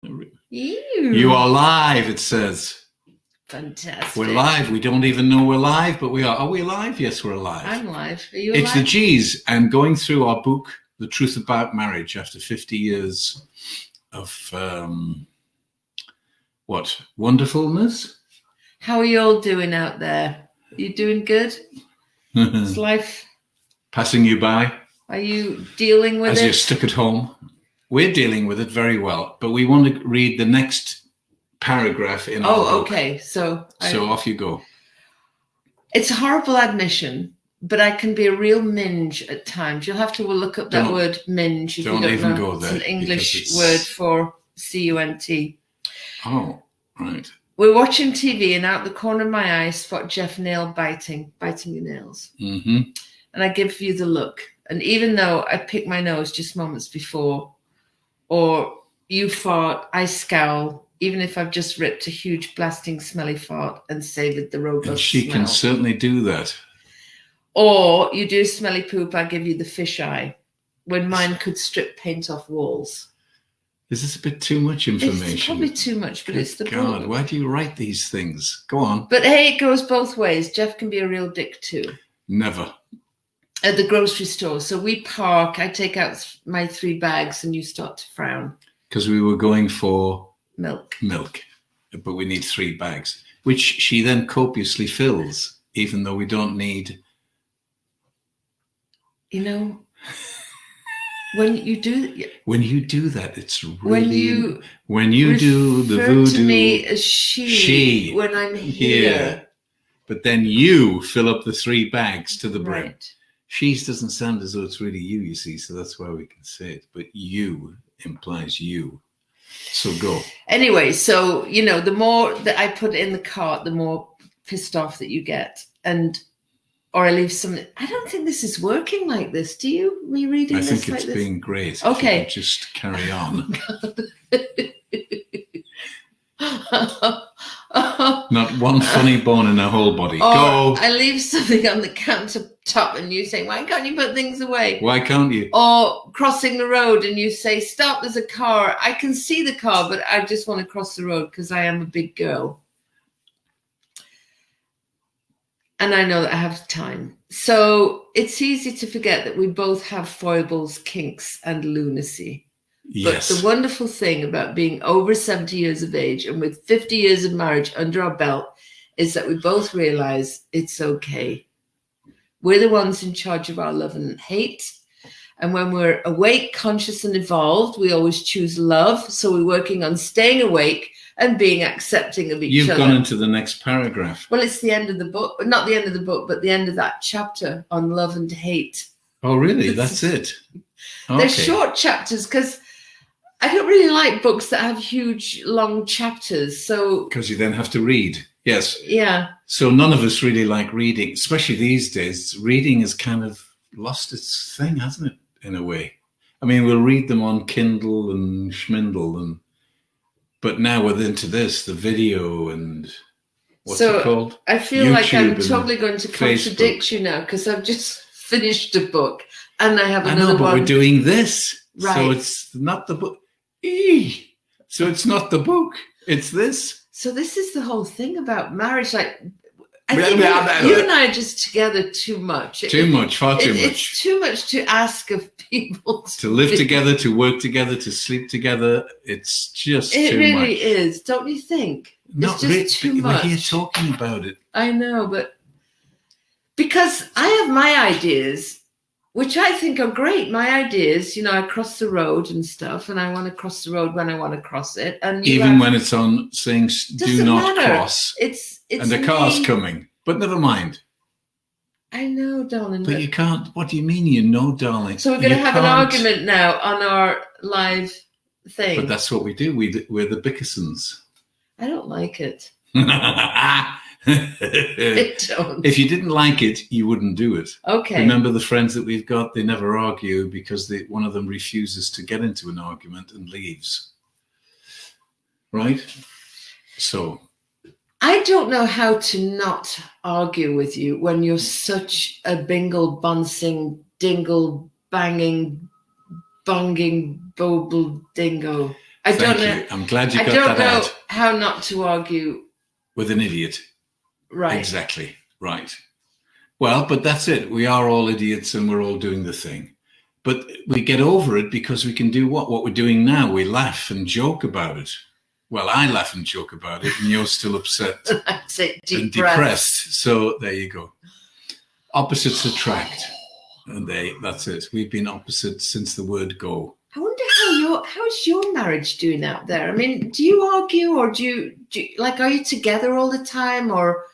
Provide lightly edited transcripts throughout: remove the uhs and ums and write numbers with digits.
You are live, it says. Fantastic. We're live. We don't even know we're live, but we are. Are we live? Yes, we're live. I'm live. Are you It's live? the G's, and going through our book, The Truth About Marriage, after 50 years of, wonderfulness? How are you all doing out there? You doing good? Is life... Passing you by? Are you dealing with As it? you're stuck at home? We're dealing with it very well, but we want to read the next paragraph in our book. Okay. So off you go. It's a horrible admission, but I can be a real minge at times. You'll have to look up that word minge if you don't even know. go there. It's an English word for C-U-N-T. Oh, right. We're watching TV and out the corner of my eye I spot Jeff nail biting your nails. Mm-hmm. And I give you the look. And even though I pick my nose just moments before, or you fart, I scowl, even if I've just ripped a huge blasting smelly fart and savoured the robust And she smell. can certainly do that. Or you do smelly poop, I give you the fish eye, when mine could strip paint off walls. Is this a bit too much information? It's probably too much, but it's the God, book. why do you write these things? Go on. But hey, it goes both ways. Jeff can be a real dick too. Never. At the grocery store. So we park, I take out my 3 bags and you start to frown. Because we were going for milk, but we need 3 bags, which she then copiously fills, even though we don't need. You know, when you do that, it's really when you do the voodoo. To me as she when I'm here. But then you fill up the 3 bags to the brim. Right. She's doesn't sound as though it's really you see, so that's why we can say it. But you implies you. So go. Anyway, so, you know, the more that I put in the cart, the more pissed off that you get. Or I leave something. I don't think this is working like this. Do you? Me reading this like this? I think it's being great. Okay. Just carry on. Not one funny bone in her whole body. Go. I leave something on the countertop and you say, why can't you put things away? Why can't you? Or crossing the road and you say, stop, there's a car. I can see the car, but I just want to cross the road because I am a big girl. And I know that I have time. So it's easy to forget that we both have foibles, kinks, and lunacy. Yes. But the wonderful thing about being over 70 years of age and with 50 years of marriage under our belt is that we both realize it's okay. We're the ones in charge of our love and hate. And when we're awake, conscious, and evolved, we always choose love. So we're working on staying awake and being accepting of each other. You've gone into the next paragraph. Well, it's the end of the book. Not the end of the book, but the end of that chapter on love and hate. Oh, really? That's it? Okay. They're short chapters because I don't really like books that have huge, long chapters. So because you then have to read. Yes. Yeah. So none of us really like reading, especially these days. Reading has kind of lost its thing, hasn't it, in a way? I mean, we'll read them on Kindle and Schmindle, but now we're into this, the video and what's it called? I feel YouTube like I'm totally going to contradict Facebook. You now because I've just finished a book and I have another I know, but one. we're doing this. Right. So it's not the book. So it's not the book. It's this. So this is the whole thing about marriage. Like, I think you and I are just together too much. Too much, far too much. It's too much to ask of people. To live together, to work together, to sleep together. It's just too much. It really is, don't you think? Not it's just too much. We're here talking about it. I know, but because I have my ideas, which I think are great. My ideas, you know, I cross the road and stuff, and I want to cross the road when I want to cross it. And even when it's on saying "do not cross," it's and the car's coming. But never mind. I know, darling. But you can't. What do you mean, you know, darling? So we're going to have an argument now on our live thing. But that's what we do. We're the Bickersons. I don't like it. If you didn't like it, you wouldn't do it. Okay. Remember the friends that we've got, they never argue because one of them refuses to get into an argument and leaves. Right? So. I don't know how to not argue with you when you're such a bingle, bouncing, dingle, banging, bonging, boble dingo. I don't Thank know. you. I'm glad you I got don't that know out. how not to argue. With an idiot. Right. Exactly. Right. Well, but that's it. We are all idiots and we're all doing the thing. But we get over it because we can do what? What we're doing now. We laugh and joke about it. Well, I laugh and joke about it, and you're still upset I'd say and depressed. So there you go. Opposites attract. And that's it. We've been opposite since the word go. I wonder how's your marriage doing out there? I mean, do you argue, or do you like, are you together all the time, or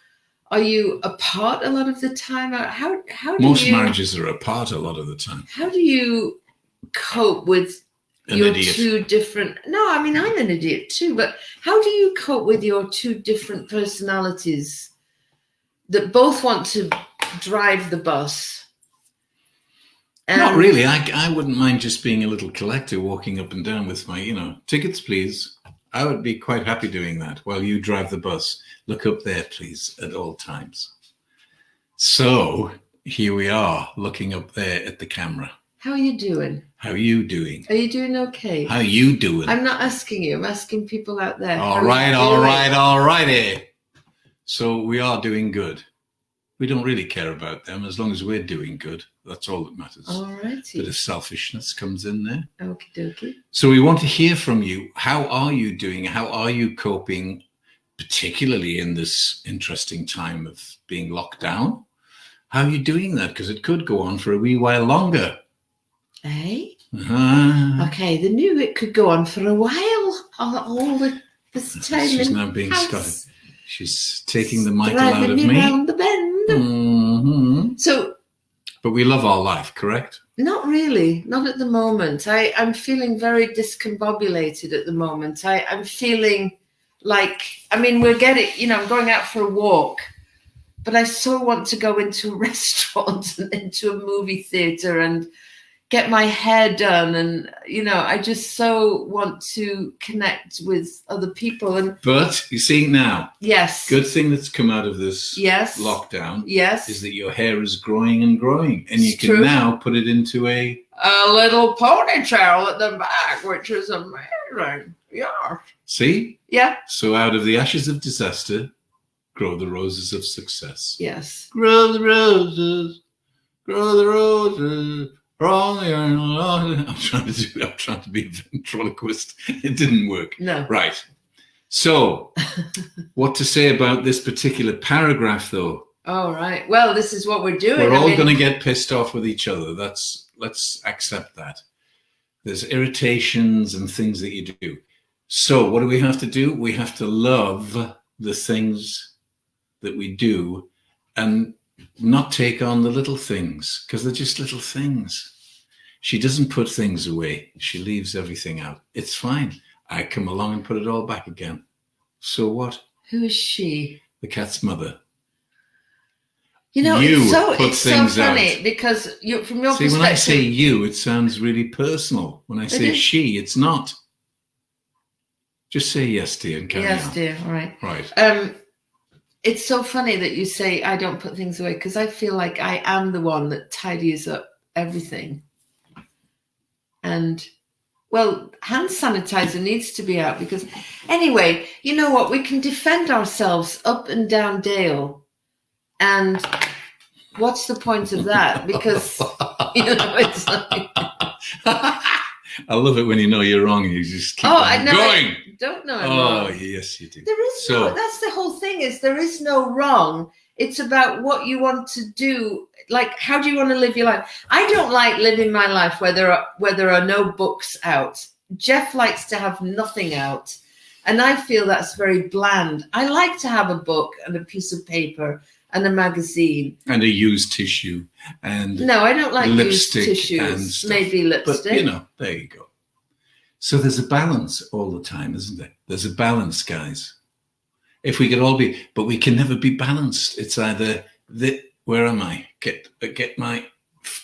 are you apart a lot of the time? How do Most marriages are apart a lot of the time. How do you cope with your two different? No, I mean, I'm an idiot too, but how do you cope with your two different personalities that both want to drive the bus? Not really. I wouldn't mind just being a little collector walking up and down with my, tickets, please. I would be quite happy doing that while you drive the bus. Look up there, please, at all times. So here we are looking up there at the camera. How are you doing? How are you doing? Are you doing okay? How are you doing? I'm not asking you. I'm asking people out there. All righty. So we are doing good. We don't really care about them as long as we're doing good. That's all that matters. All righty. Bit of selfishness comes in there. Okie dokie. So we want to hear from you. How are you doing? How are you coping, particularly in this interesting time of being locked down? How are you doing that? Because it could go on for a wee while longer. Eh? Okay, they knew it could go on for a while. All this time. She's now being started. She's taking the mic out of me. Around the bend. Mm-hmm. So, but we love our life, correct? Not really. Not at the moment. I'm feeling very discombobulated at the moment. I'm feeling like, we're getting, I'm going out for a walk, but I so want to go into a restaurant and into a movie theater and get my hair done, and I just so want to connect with other people. But you see now, yes, good thing that's come out of this lockdown, is that your hair is growing and growing, and you can now put it into a little ponytail at the back, which is amazing. Yeah. See? Yeah. So out of the ashes of disaster, grow the roses of success. Yes. Grow the roses. Grow the roses. I'm trying to be a ventriloquist. It didn't work. No. Right. So, what to say about this particular paragraph, though? All right. Well, this is what we're doing. We're all going to get pissed off with each other. Let's accept that. There's irritations and things that you do. So, what do we have to do? We have to love the things that we do and not take on the little things, because they're just little things. She doesn't put things away. She leaves everything out. It's fine. I come along and put it all back again. So what? Who is she? The cat's mother. It's so funny because from your perspective. When I say you, it sounds really personal. When I say she, it's not. Just say yes, dear, and carry on. Yes, dear. All right. Right. It's so funny that you say I don't put things away, because I feel like I am the one that tidies up everything. And, well, hand sanitizer needs to be out because, anyway, you know what? We can defend ourselves up and down Dale. And what's the point of that? Because, it's like... I love it when you know you're wrong and you just keep going. I don't know I'm wrong. Oh, yes, you do. There is that's the whole thing, is there is no wrong. It's about what you want to do. Like, how do you want to live your life? I don't like living my life where there are no books out. Jeff likes to have nothing out. And I feel that's very bland. I like to have a book and a piece of paper and a magazine. And a used tissue. And no, I don't like lipstick used tissues. Maybe lipstick. But, there you go. So there's a balance all the time, isn't there? There's a balance, guys. If we could all be, but we can never be balanced. It's either where am I? Get my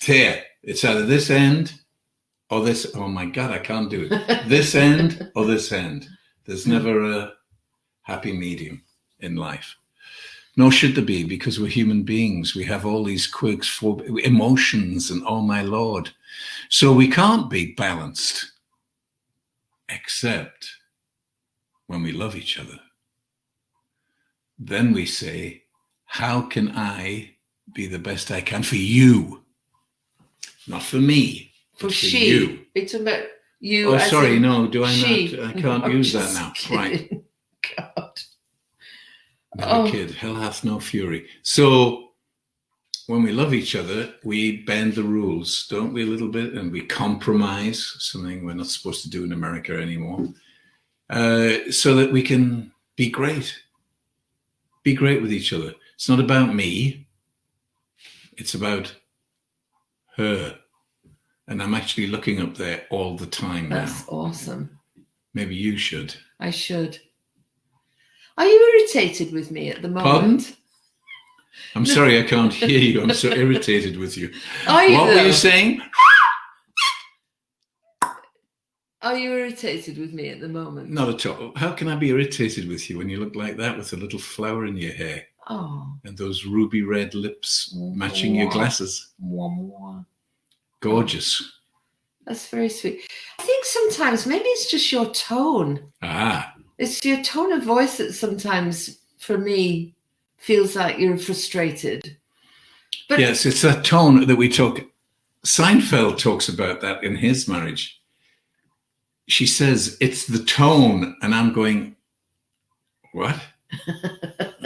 tear. It's either this end or this. Oh my God, I can't do it. This end or this end. There's never a happy medium in life. Nor should there be, because we're human beings. We have all these quirks for emotions and oh my Lord. So we can't be balanced Except when we love each other. Then we say, how can I be the best I can for you? Not for me, For but for she. you. It's about you. Oh, as sorry, in no, do I she. not? I can't I'm use that just now. kidding. Right. God. Never Oh. kid, hell hath no fury. So when we love each other, we bend the rules, don't we, a little bit? And we compromise, something we're not supposed to do in America anymore, so that we can be great. Be great with each other. It's not about me. It's about her. And I'm actually looking up there all the time now. That's awesome. Maybe you should. I should. Are you irritated with me at the moment? Pardon? I'm sorry, I can't hear you. I'm so irritated with you. Are you? What though? were you saying? Are you irritated with me at the moment? Not at all. How can I be irritated with you when you look like that with a little flower in your hair Oh. and those ruby red lips matching your glasses? Mwah, mwah. Gorgeous. That's very sweet. I think sometimes maybe it's just your tone. Ah, It's your tone of voice that sometimes, for me, feels like you're frustrated. But yes, it's that tone that we talk. Seinfeld talks about that in his marriage. She says, it's the tone. And I'm going, what?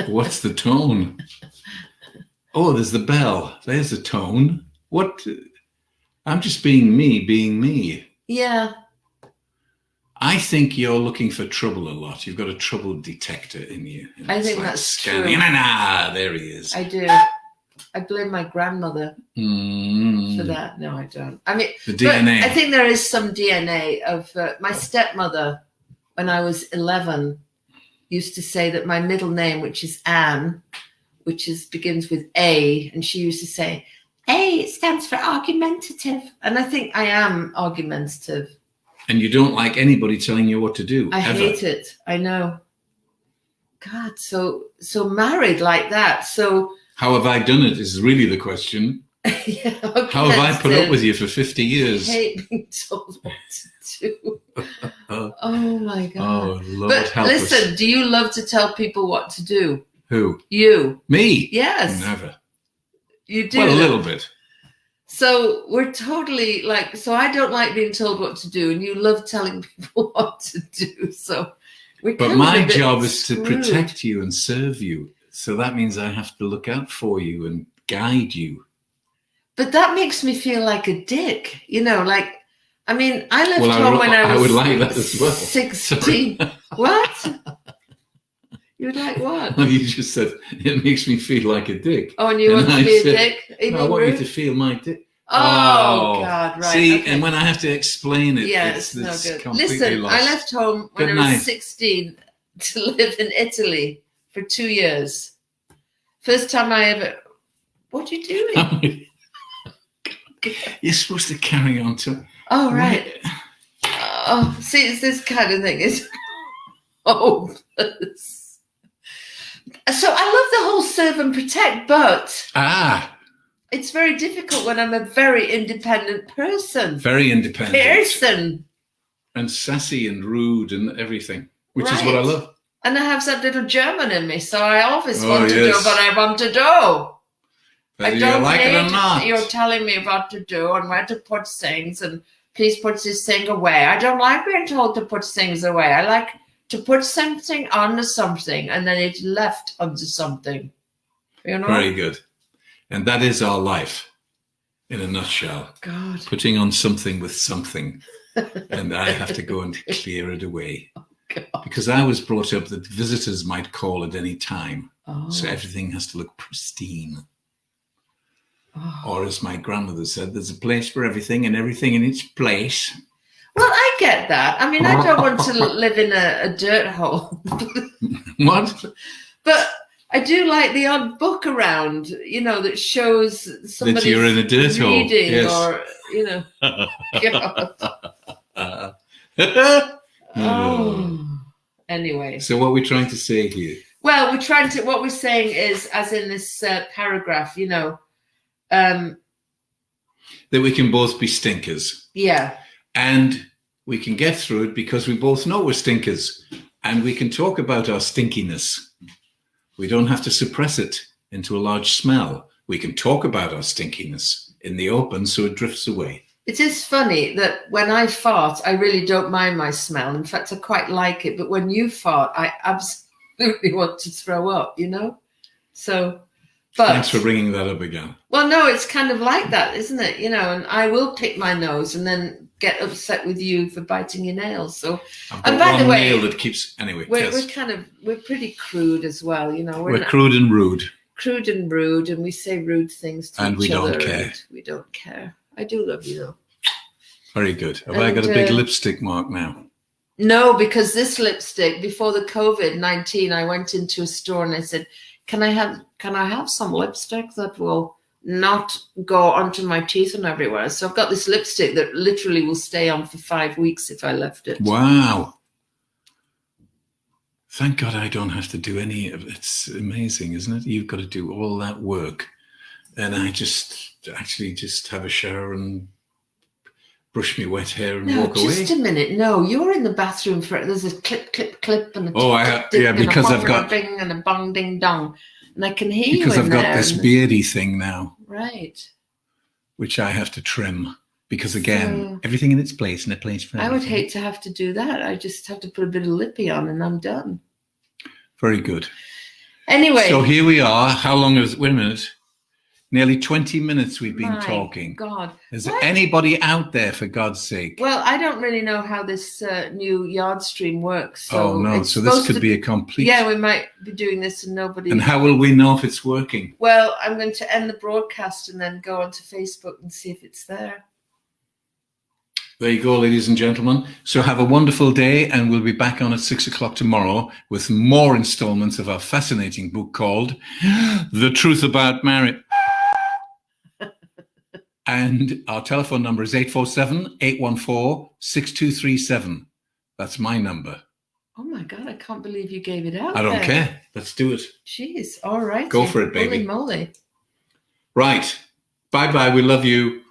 What's the tone? Oh, there's the bell. There's the tone. What? I'm just being me. yeah, I think you're looking for trouble a lot. You've got a trouble detector in you. And I it's think like that's scanning. true. Nah, there he is. I do. I blame my grandmother for that. No, I don't. I mean, The but DNA. I think there is some DNA of my stepmother, when I was 11, used to say that my middle name, which is Anne, begins with A, and she used to say, A, it stands for argumentative. And I think I am argumentative. And you don't like anybody telling you what to do. I ever. hate it. I know. God, so married like that. So How have I done it is really the question. yeah, How have I put up with you for 50 I years? hate being told what to do. Oh my God. Oh, Lord But help listen, us. do you love to tell people what to do? Who? You. Me? Yes. Never. You do. Well, a little bit. So we're totally like, so I don't like being told what to do, and you love telling people what to do. So we're But kind of a my bit job is to screwed. protect you and serve you. So that means I have to look out for you and guide you. But that makes me feel like a dick, like, I mean, I left Well, home when I I was would like that as well. 16. What? You would like what? You just said it makes me feel like a dick. Oh, and you And want to I be a said, dick? Are you I being want you rude? to feel my dick. Oh, God, right. See, okay. and when I have to explain it, Yeah, it's no good. completely Listen, lost. I left home when Good I was night. 16 to live in Italy for 2 years. First time I ever. What are you doing? You're supposed to carry on to. Oh, right. Oh, see, it's this kind of thing. It's hopeless. So I love the whole serve and protect, but Ah, it's very difficult when I'm a very independent person. very independent. And sassy and rude and everything, which is what I Right. love. I have that little German in me, so I always Oh, want to do yes. what I want to do. Whether I you don't like it or need not. you're telling me what to do and where to put things, and please put this thing away. I don't like being told to put things away. I like to put something onto something and then it's left onto something. You know? Very good. And that is our life in a nutshell. God. Putting on something with something. And I have to go and clear it away. God. Because I was brought up that visitors might call at any time. Oh. So everything has to look pristine. Oh. Or as my grandmother said, there's a place for everything and everything in its place. Well, I get that. I mean, I don't want to live in a dirt hole. What? But I do like the odd book around, that shows somebody That you're in a dirt hole. reading Yes. or, God. Oh. Anyway. So what we're trying to say here. Well, what we're saying is, as in this paragraph, That we can both be stinkers. yeah, And we can get through it because we both know we're stinkers and we can talk about our stinkiness. We don't have to suppress it into a large smell. We can talk about our stinkiness in the open so it drifts away. It is funny that when I fart, I really don't mind my smell. In fact, I quite like it. But when you fart, I absolutely want to throw up, you know? So, but thanks for bringing that up again. Well, no, it's kind of like that, isn't it? You know, and I will pick my nose and then get upset with you for biting your nails. So, I've got and by one the way, nail that keeps, anyway. we're pretty crude as well, you know. We're crude and rude. Crude and rude, and we say rude things to and each we other. don't care. And we don't care. I do love you, though. Very good. Have I got a big lipstick mark now? No, because this lipstick, before the COVID-19, I went into a store and I said, can I have some lipstick that will not go onto my teeth and everywhere? So I've got this lipstick that literally will stay on for 5 weeks if I left it. Wow. Thank God I don't have to do any of it. It's amazing, isn't it? You've got to do all that work. And I just have a shower and brush me wet hair and walk away. Just a minute. No, you're in the bathroom there's a clip, clip, clip, and a because I've got a bing and a bong ding dong, and I can hear because you I've got this beardy thing now, right? Which I have to trim because again, everything in its place and a place for everything. I would hate to have to do that. I just have to put a bit of lippy on, and I'm done. Very good. Anyway, so here we are. How long is? Wait a minute. Nearly 20 minutes we've been talking. God. Is there anybody out there, for God's sake? Well, I don't really know how this new yard stream works. So oh, no. So this could be a complete... Yeah, we might be doing this and nobody... And how will we know if it's working? Well, I'm going to end the broadcast and then go onto Facebook and see if it's there. There you go, ladies and gentlemen. So have a wonderful day, and we'll be back on at 6 o'clock tomorrow with more installments of our fascinating book called The Truth About Marriage. And our telephone number is 847-814-6237. That's my number. Oh, my God. I can't believe you gave it out. I don't care. Let's do it. Jeez. All right. Go for it, baby. Holy moly. Right. Bye-bye. We love you.